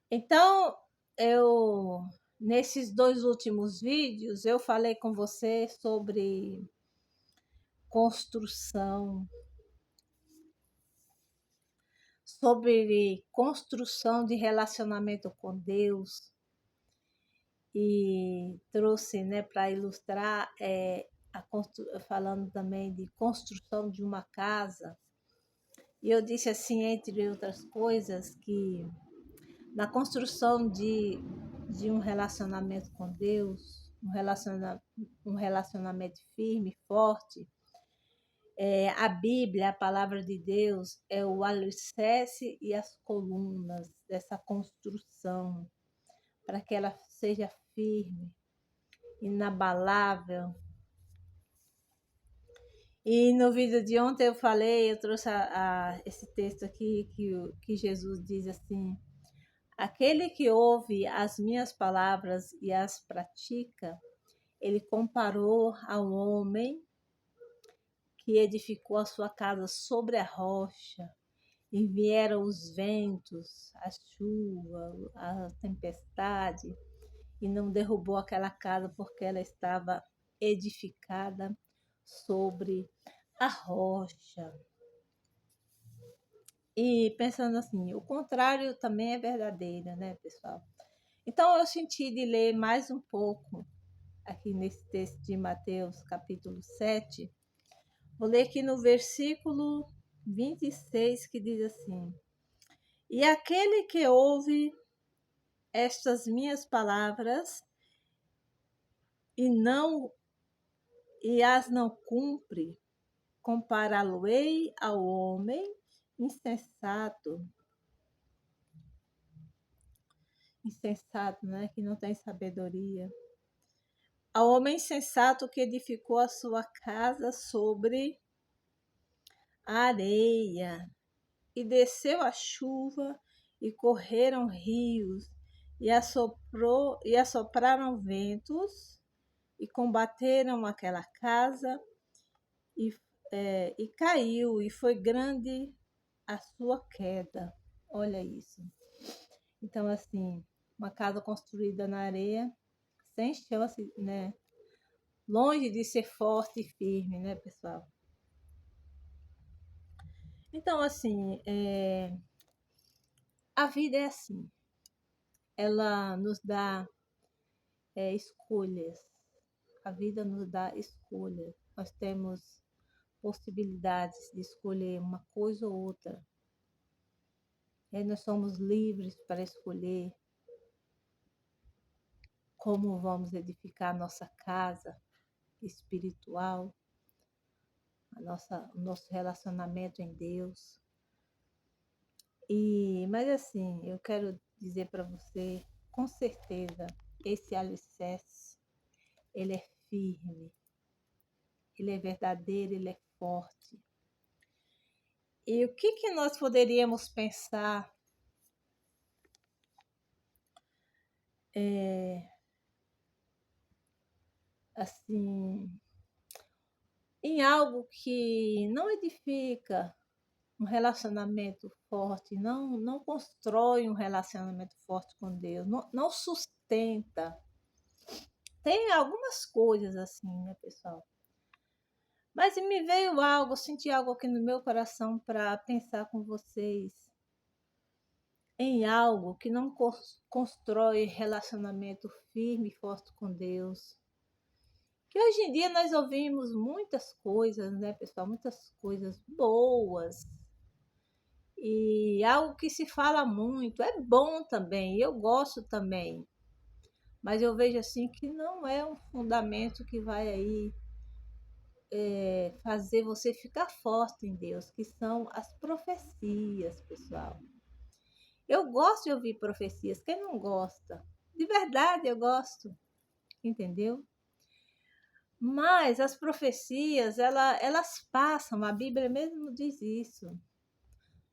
Então, eu nesses 2 últimos vídeos, eu falei com você construção, sobre construção de relacionamento com Deus e trouxe, né, para ilustrar, falando também de construção de uma casa. E eu disse assim, entre outras coisas, que na construção de um relacionamento com Deus, um relacionamento firme, forte, a Bíblia, a palavra de Deus, é o alicerce e as colunas dessa construção, para que ela seja firme, inabalável. E no vídeo de ontem eu trouxe esse texto aqui que Jesus diz assim: aquele que ouve as minhas palavras e as pratica, ele comparou ao homem que edificou a sua casa sobre a rocha, e vieram os ventos, a chuva, a tempestade, e não derrubou aquela casa porque ela estava edificada sobre a rocha. E pensando assim, o contrário também é verdadeiro, né, pessoal? Então eu senti de ler mais um pouco aqui nesse texto de Mateus, capítulo 7. Vou ler aqui no versículo 26, que diz assim: e aquele que ouve estas minhas palavras e não e as não cumpre, compará-lo-ei ao homem insensato, né, que não tem sabedoria, ao homem insensato que edificou a sua casa sobre a areia, e desceu a chuva, e correram rios, e assopraram ventos, e combateram aquela casa, e, e caiu, e foi grande a sua queda. Olha isso. Então, assim, uma casa construída na areia, sem chance, né? Longe de ser forte e firme, né, pessoal? Então, assim, a vida é assim. Ela nos dá escolhas. A vida nos dá escolhas. Nós temos possibilidades de escolher uma coisa ou outra. Nós somos livres para escolher como vamos edificar a nossa casa espiritual, o nosso relacionamento em Deus. Mas assim, eu quero dizer para você, com certeza, esse alicerce, ele é firme, ele é verdadeiro, ele é forte. E o que nós poderíamos pensar assim, em algo que não edifica um relacionamento forte, não constrói um relacionamento forte com Deus, não sustenta. Tem algumas coisas assim, né, pessoal? Mas me veio algo, senti algo aqui no meu coração para pensar com vocês em algo que não constrói relacionamento firme e forte com Deus. Que hoje em dia nós ouvimos muitas coisas, né, pessoal? Muitas coisas boas. E algo que se fala muito, é bom também, eu gosto também. Mas eu vejo assim que não é um fundamento que vai aí fazer você ficar forte em Deus, que são as profecias, pessoal. Eu gosto de ouvir profecias, quem não gosta? De verdade eu gosto, entendeu? Mas as profecias, elas passam, a Bíblia mesmo diz isso.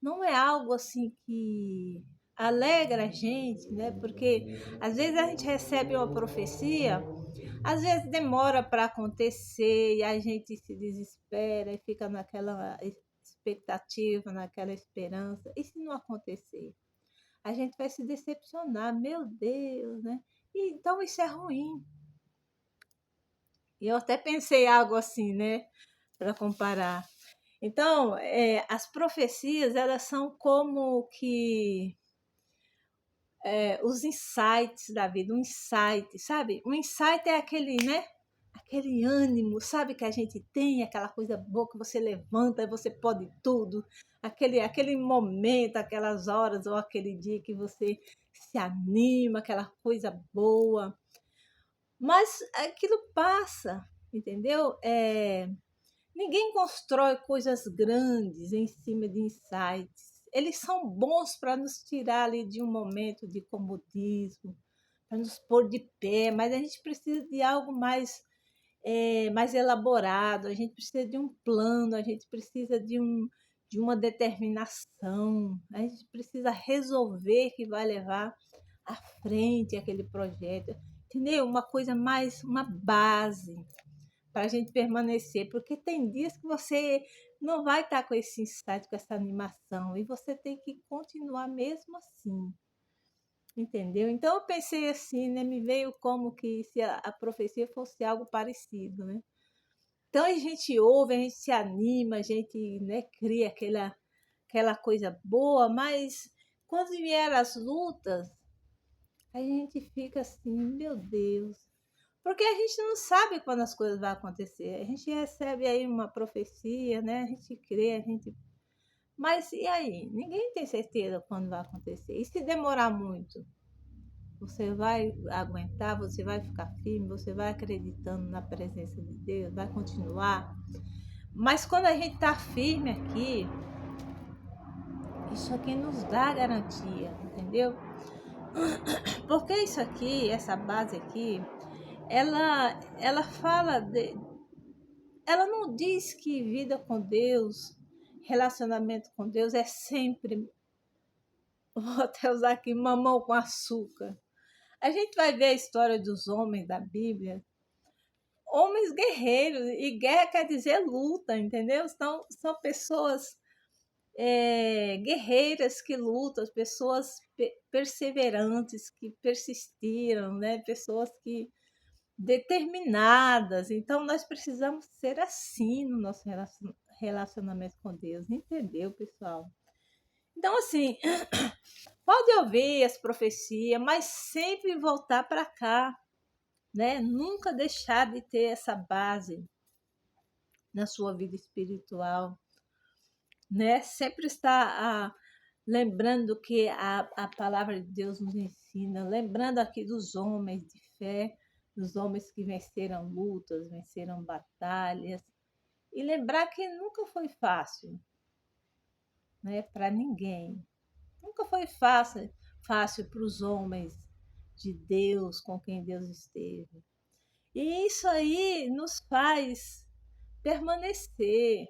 Não é algo assim que alegra a gente, né? Porque às vezes a gente recebe uma profecia, às vezes demora para acontecer e a gente se desespera e fica naquela expectativa, naquela esperança. E se não acontecer? a gente vai se decepcionar, meu Deus, né? E, então isso é ruim. E eu até pensei algo assim, né, para comparar. Então, as profecias, elas são como que os insights da vida, um insight, sabe? Um insight é aquele, né? Aquele ânimo, sabe, que a gente tem, aquela coisa boa que você levanta e você pode tudo, aquele momento, aquelas horas ou aquele dia que você se anima, aquela coisa boa. Mas aquilo passa, entendeu? Ninguém constrói coisas grandes em cima de insights. Eles são bons para nos tirar ali de um momento de comodismo, para nos pôr de pé, mas a gente precisa de algo mais elaborado, a gente precisa de um plano, a gente precisa de uma determinação, a gente precisa resolver que vai levar à frente aquele projeto, entendeu? Uma coisa mais, uma base para a gente permanecer, porque tem dias que você não vai estar com esse insight, com essa animação, e você tem que continuar mesmo assim, entendeu? Então eu pensei assim, né? Me veio como que se a profecia fosse algo parecido, né? Então a gente ouve, a gente se anima, a gente, né, cria aquela coisa boa, mas quando vieram as lutas, a gente fica assim, meu Deus, porque a gente não sabe quando as coisas vão acontecer. A gente recebe aí uma profecia, né? A gente crê, a gente. Mas e aí? Ninguém tem certeza quando vai acontecer. E se demorar muito? Você vai aguentar, você vai ficar firme, você vai acreditando na presença de Deus, vai continuar. Mas quando a gente está firme aqui, isso aqui nos dá garantia, entendeu? Porque isso aqui, essa base aqui, ela fala ela não diz que vida com Deus, relacionamento com Deus é sempre, vou até usar aqui, mamão com açúcar. A gente vai ver a história dos homens da Bíblia, homens guerreiros, e guerra quer dizer luta, entendeu? Então, são pessoas guerreiras que lutam, pessoas perseverantes, que persistiram, né? Pessoas que determinadas. Então, nós precisamos ser assim no nosso relacionamento com Deus, entendeu, pessoal? Então, assim, pode ouvir as profecias, mas sempre voltar para cá, né? Nunca deixar de ter essa base na sua vida espiritual, né? Sempre estar lembrando que a palavra de Deus nos ensina, lembrando aqui dos homens de fé, dos homens que venceram lutas, venceram batalhas, e lembrar que nunca foi fácil, né, para ninguém. Nunca foi fácil para os homens de Deus, com quem Deus esteve. E isso aí nos faz permanecer,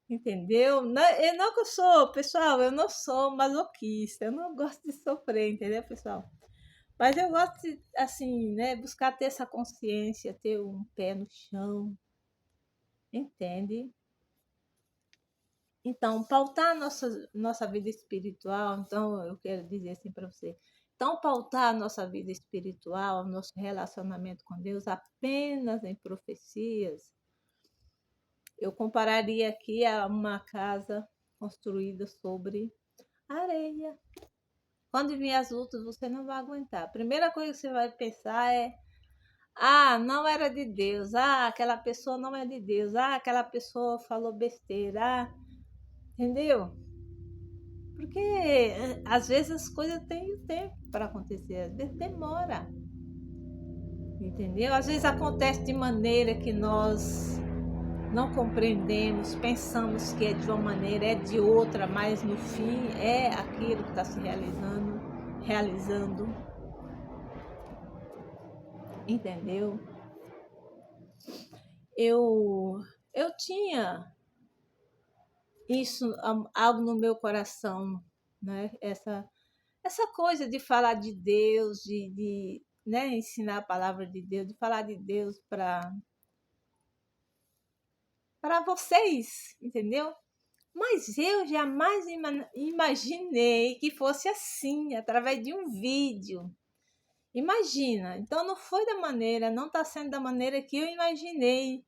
entendeu? Eu não que eu sou, pessoal, eu não sou masoquista, eu não gosto de sofrer, entendeu, pessoal? Mas eu gosto de, assim, né, buscar ter essa consciência, ter um pé no chão, entende? Então, pautar a nossa vida espiritual, então eu quero dizer assim para você, então pautar a nossa vida espiritual, nosso relacionamento com Deus apenas em profecias, eu compararia aqui a uma casa construída sobre areia. Quando vier as lutas, você não vai aguentar. A primeira coisa que você vai pensar é: ah, não era de Deus. Ah, aquela pessoa não é de Deus. Ah, aquela pessoa falou besteira. Ah, entendeu? Porque às vezes as coisas têm tempo para acontecer, às vezes demora. Entendeu? Às vezes acontece de maneira que nós não compreendemos, pensamos que é de uma maneira, é de outra, mas no fim é aquilo que está se realizando, entendeu? Eu tinha isso, algo no meu coração, né? Essa coisa de falar de Deus, de né, ensinar a palavra de Deus, de falar de Deus para vocês, entendeu? Mas eu jamais imaginei que fosse assim, através de um vídeo. Imagina, então não foi da maneira, não está sendo da maneira que eu imaginei.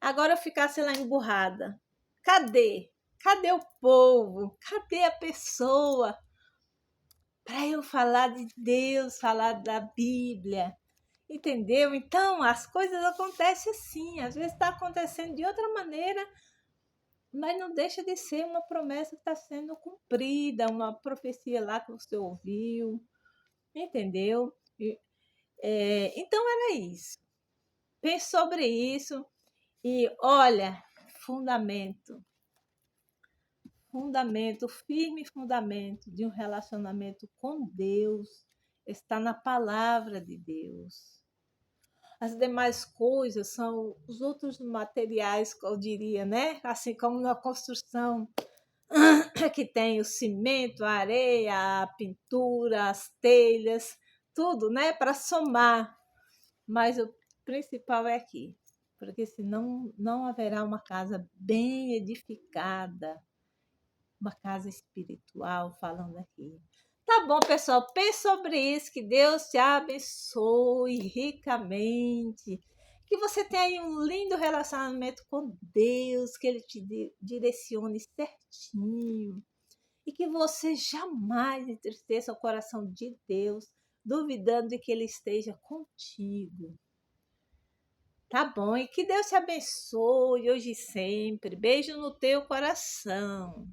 Agora eu ficasse lá emburrada. Cadê? Cadê o povo? Cadê a pessoa? Para eu falar de Deus, falar da Bíblia. Entendeu? Então, as coisas acontecem assim. Às vezes está acontecendo de outra maneira, mas não deixa de ser uma promessa que está sendo cumprida, uma profecia lá que você ouviu. Entendeu? Então, era isso. Pense sobre isso e olha, fundamento. Fundamento, firme fundamento de um relacionamento com Deus está na palavra de Deus. As demais coisas são os outros materiais, eu diria, né? Assim como na construção, que tem o cimento, a areia, a pintura, as telhas, tudo, né? Para somar. Mas o principal é aqui, porque senão não haverá uma casa bem edificada, uma casa espiritual, falando aqui. Tá bom, pessoal, pense sobre isso, que Deus te abençoe ricamente, que você tenha aí um lindo relacionamento com Deus, que Ele te direcione certinho e que você jamais entristeça o coração de Deus, duvidando de que Ele esteja contigo. Tá bom? E que Deus te abençoe hoje e sempre. Beijo no teu coração.